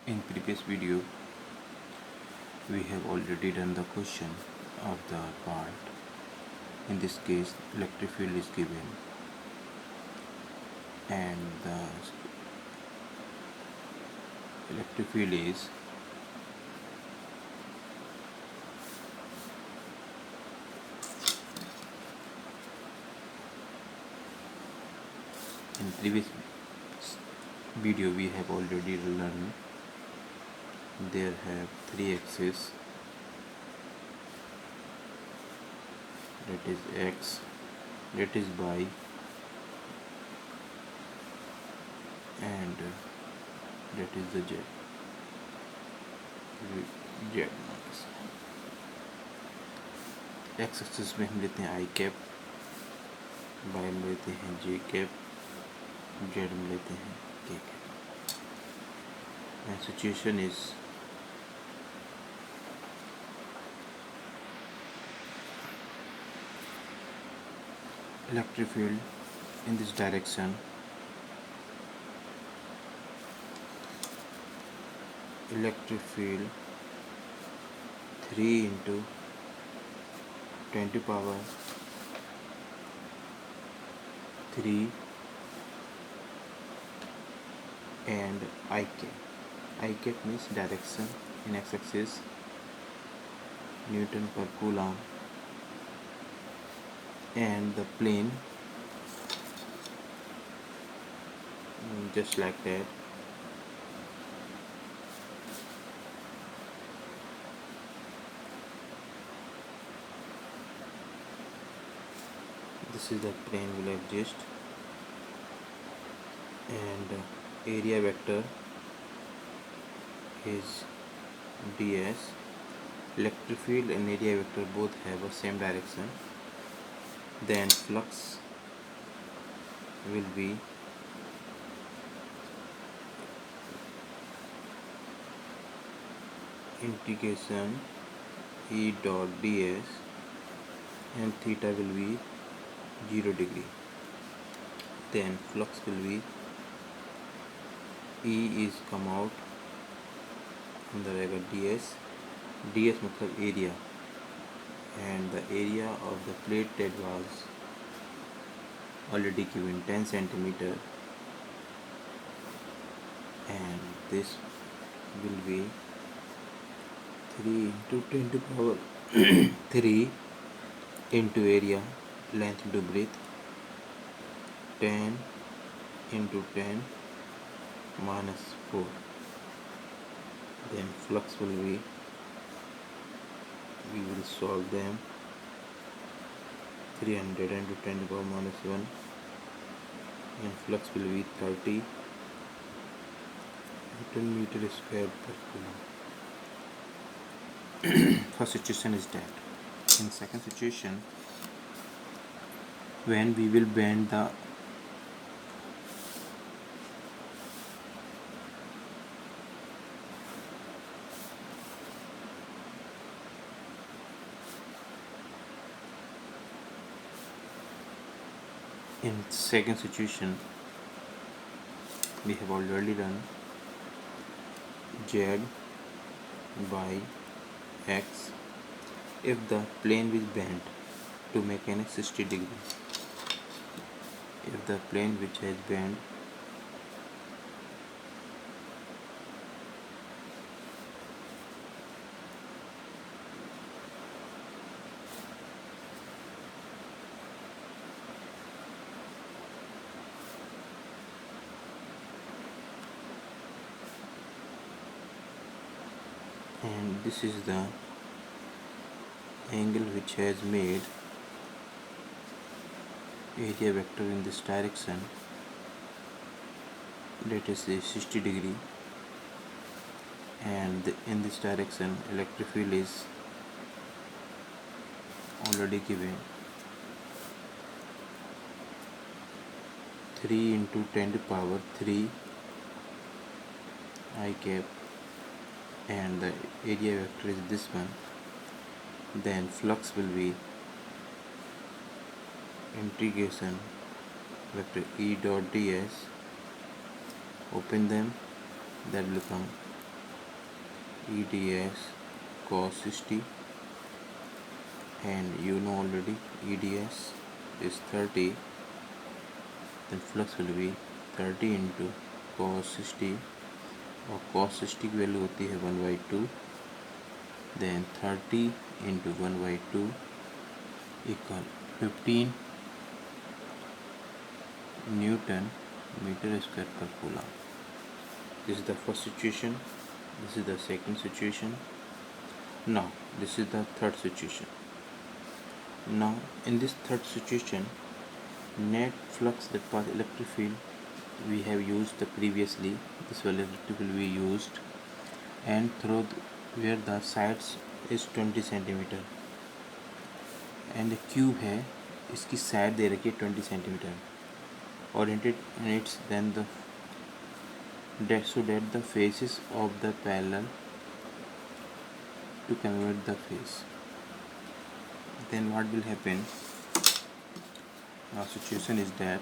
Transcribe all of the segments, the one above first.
In previous video we have already done the question of the part. In this case electric field is given and the electric field is in previous video we have already learned there have three axes, that is x, that is y, and that is the z. X axis में हम लेते हैं आई cap, Y में लेते हैं जे cap, Z में लेते हैं के cap. And situation is electric field in this direction electric field 3 into 10 to power 3 and I cap means direction in x-axis, Newton per coulomb, and the plane just like that. This is the plane will exist, and area vector is ds. Electric field and area vector both have a same direction. Then flux will be integration E dot ds, and theta will be 0 degree. Then flux will be E is come out अंदर आएगा ds मतलब area, and the area of the plate that was already given 10 centimeter, and this will be 3 into 10 to power 3 into area, length into breadth, 10 into 10 minus 4. Then flux will be, we will solve them, 300 into 10 to the power minus 1, and flux will be 30 Newton meter square per coulomb. First situation is that. In second situation, when we will bend the we have already done z, y, x. If the plane is bent to make an 60 degree, if the plane which has bent and this is the angle which has made area vector in this direction, that is the 60 degree, and in this direction electric field is already given 3 into 10 to power 3 I cap, and the area vector is this one. Then flux will be integration vector E dot ds, open them, that will become EDS cos 60, and you know already EDS is 30, then flux will be 30 into cos 60, और cos 60 की value होती है 1/2, then 30 into 1/2 equal 15 Newton meter square per coulomb. This is the first situation, this is the second situation. Now this is the third situation. Now in this third situation, net flux that pass electric field we have used the previously. This electric field we used, and through where the sides is 20 centimeter, and the cube है, इसकी side दे रखी है 20 centimetre, oriented and it's then the so that the faces of the parallel to convert the face. Then what will happen? Our situation is that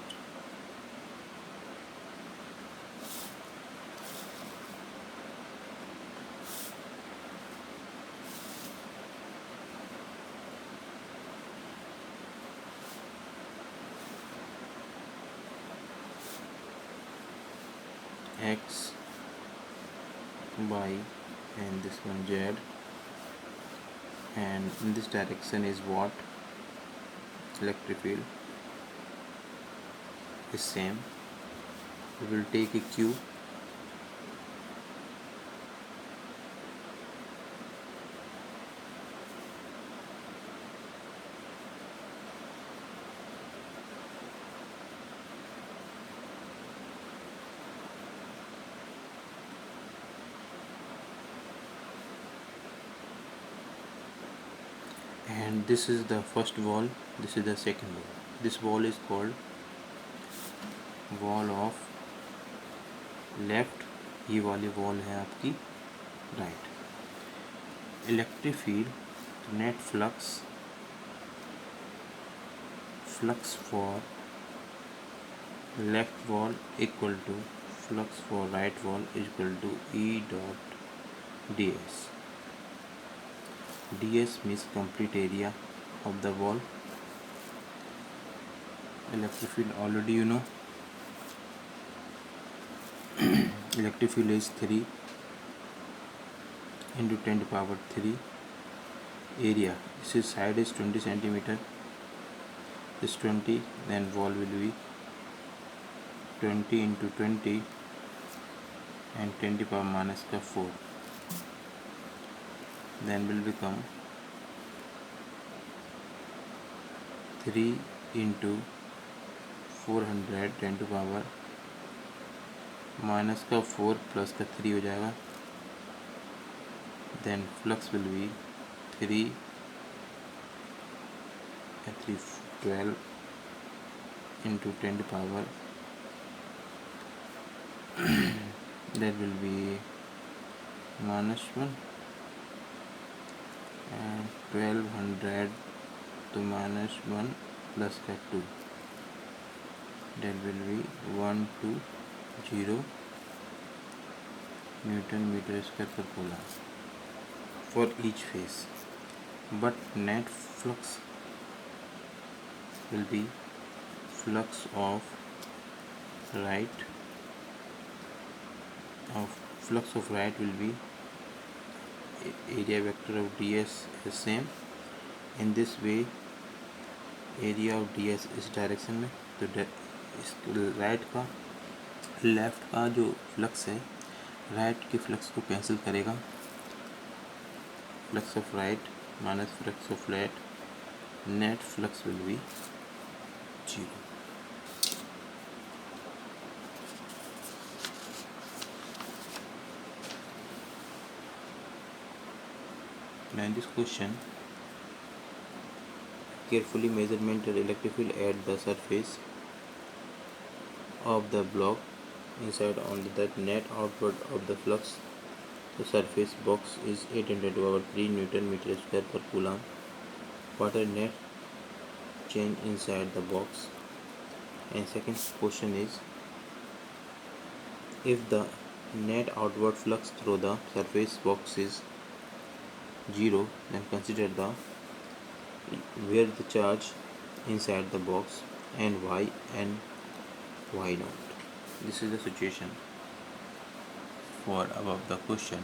X, Y, and this one Z, and in this direction is what? Electric field is same. We will take a cube, and this is the first wall, this is the second wall. This wall is called wall of left, ये वाली wall है आपकी right. Electric field net flux for left wall equal to flux for right wall equal to E dot ds. ds means complete area of the wall. Electric field already you know. Electric field is 3 into 10 to the power 3. Area, this is side is 20 centimeter, this 20, then wall will be 20 into 20 and 10 to the power minus 4, then will become 3 into 400 10 to the power minus का 4 plus का 3 हो जाएगा. Then flux will be 3 12 into 10 to the power that will be -1 and 1200 to -1 plus का 2, that will be 120 Newton meter square per coulomb for each phase. But net flux will be flux of right will be area vector of ds is same. In this way area of ds इस direction में, तो इस right का left का जो flux है right के flux को कैंसिल करेगा. Flux of right minus flux of left, net flux will be 0. Now in this question, carefully measurement the electric field at the surface of the block inside on that net outward of the flux. The surface box is 800 to power 3 Newton meter square per coulomb. What are net change inside the box? And second question is, if the net outward flux through the surface box is 0, then consider the where the charge inside the box and why not. This is the situation for above the question.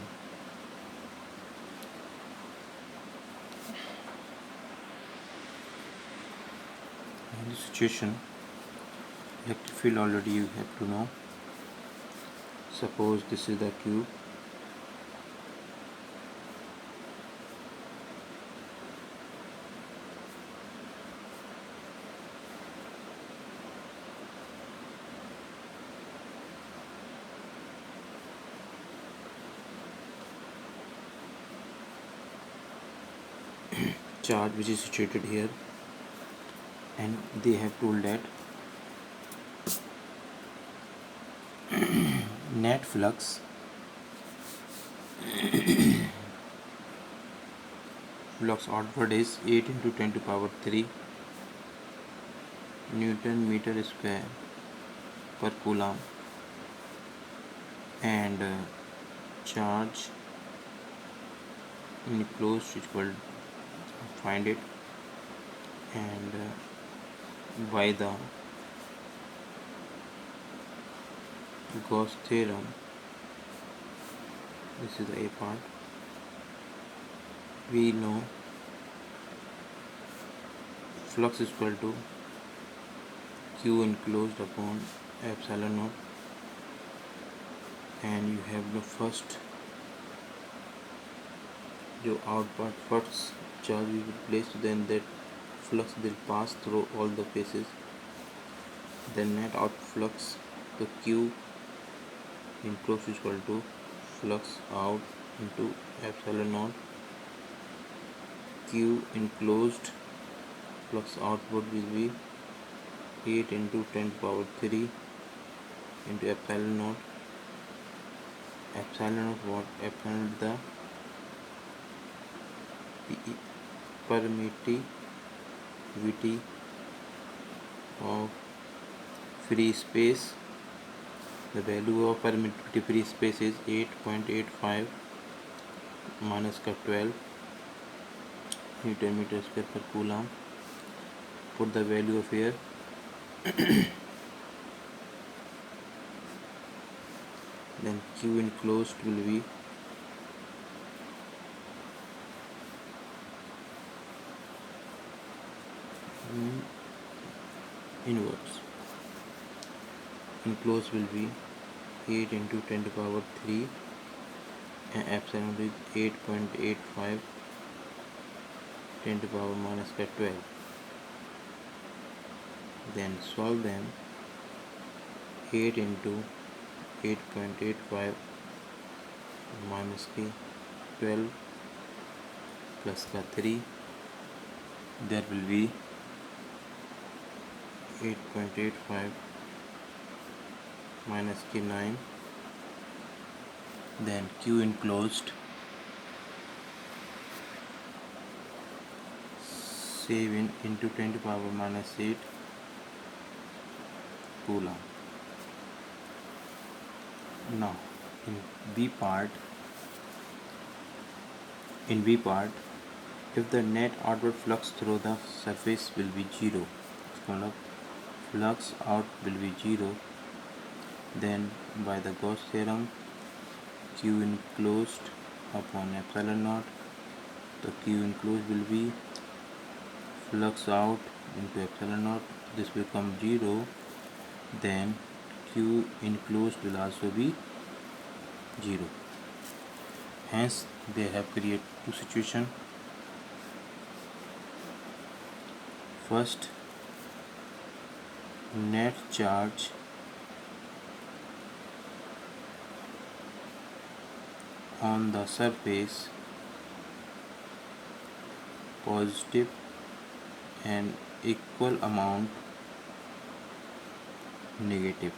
In this situation, electric field already you have to know. Suppose this is the cube, charge which is situated here, and they have told that net flux outward is 8 into 10 to power 3 Newton meter square per coulomb, and charge enclosed is equal, find it, and by the Gauss theorem, this is the A part, we know flux is equal to Q enclosed upon epsilon naught, and you have the first जो outward first charge we will place, then that flux will pass through all the faces, then net out flux, the Q enclosed is equal to flux out into epsilon naught. Q enclosed flux outward will be 8 into 10 to power 3 into epsilon naught. Epsilon naught what? Epsilon naught the permittivity of free space. The value of permittivity free space is 8.85 minus 12 Newton meter square per coulomb. Put the value of here. Then Q enclosed will be inverse. Enclosed will be 8 into 10 to power 3 and epsilon is 8.85 10 to power minus 12. Then solve them. 8 into 8.85 minus 12 plus 3, there will be 8.85 minus 9, then Q enclosed 7 into 10 to power minus 8 coulomb. Now in B part, if the net outward flux through the surface will be 0, flux out will be 0, then by the Gauss theorem, Q enclosed upon epsilon naught, the Q enclosed will be flux out into epsilon naught, this will become 0, then Q enclosed will also be 0. Hence they have created two situations. First, net charge on the surface positive and equal amount negative,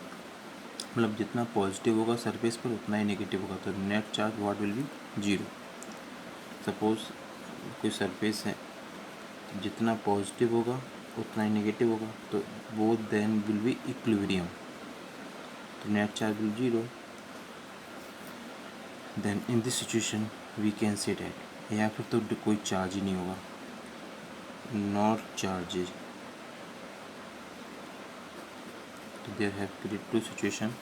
मतलब जितना positive होगा surface पर उतना ही negative होगा, तो net charge what will be 0. Suppose कोई surface है, जितना पॉजिटिव होगा उतना ही नेगेटिव होगा, तो both then will be equilibrium, तो net charge will 0. Then in this situation we can say that, या फिर तो कोई चार्ज ही नहीं होगा, not charges. There have created two situation.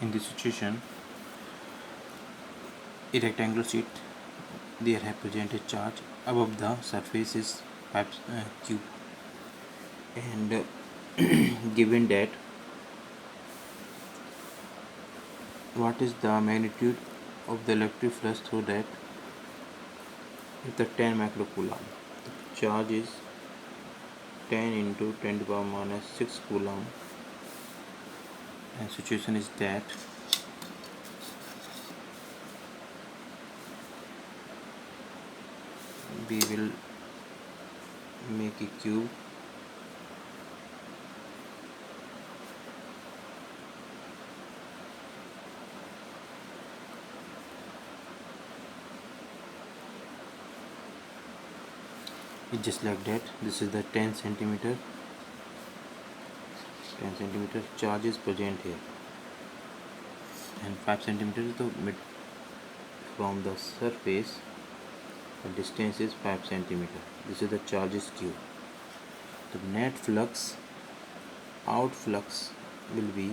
In this situation, a rectangular sheet, there have presented charge above the surface is cube, and given that what is the magnitude of the electric flux through that, is the 10 microcoulomb. The charge is 10 into 10 to the power minus 6 coulomb, and situation is that we will make a cube it's just like that. This is the 10 centimeter charge is present here, and 5 centimeter is the mid from the surface, the distance is 5 centimeter. This is the charge is q. The net flux, out flux will be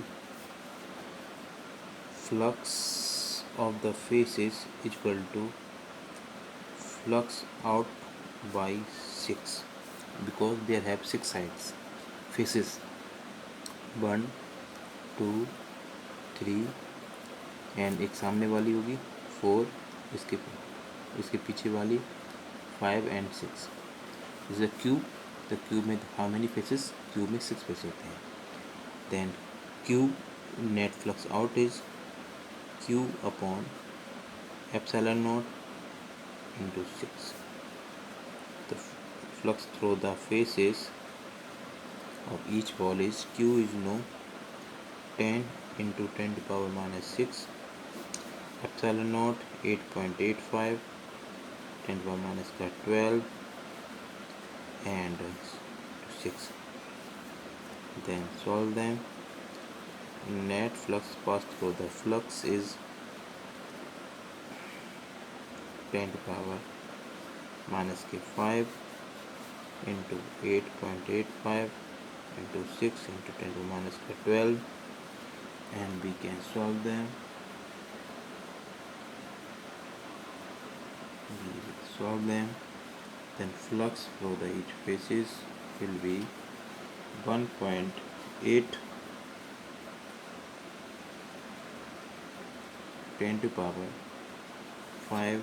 flux of the faces equal to flux out by 6, because they have 6 sides faces, 1 2 3, and एक सामने वाली होगी 4, इसके पीछे वाली 5 and 6. Is a cube. The cube में how many faces, cube में 6 face होते हैं. Then cube net flux out is q upon epsilon naught into 6. The flux through the faces of each ball is q is no 10 into 10 to the power minus 6 epsilon naught 8.85 10 to the power minus 12 and 6. Then solve them. Net flux passed through the flux is 10 to the power minus 5 into 8.85 into 6 into 10 to the minus 12, and we can solve them. Then flux through the each faces will be 1.8 10 to the power 5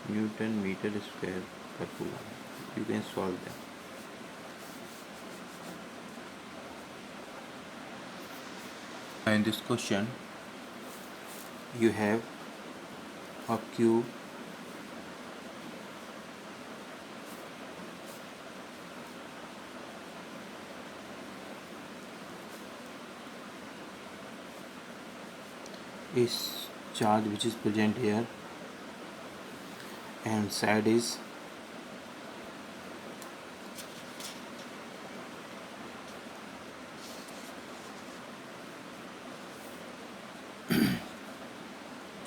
Newton meter square per coulomb. You can solve them. In this question, you have a cube is charge which is present here, and side is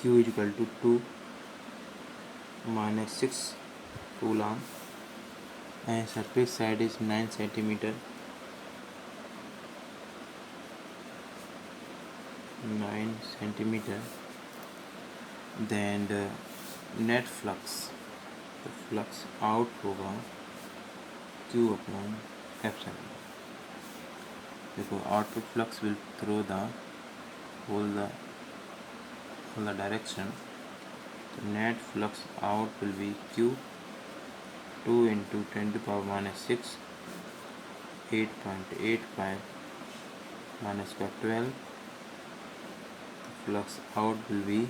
q is equal to 2 minus 6 coulomb, and surface side is 9 centimeter. 9 centimeter. Then the net flux, the flux out होगा q upon epsilon, because output flux will through the whole the direction. The net flux out will be q 2 into 10 to the power minus 6 8.85 minus 12. Flux out will be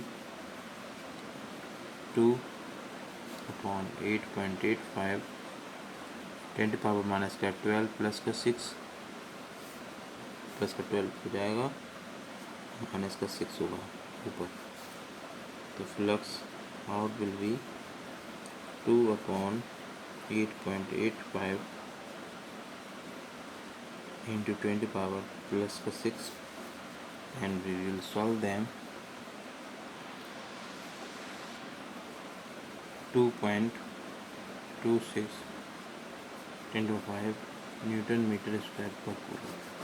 2 upon 8.85 10 to the power minus 12 plus का 6 plus का 12 हो जाएगा, minus का 6 होगा ऊपर. तो flux out will be 2 upon 8.85 into 20 power plus 6, and we will solve them. 2.26 10 to 5 Newton meter square per coulomb.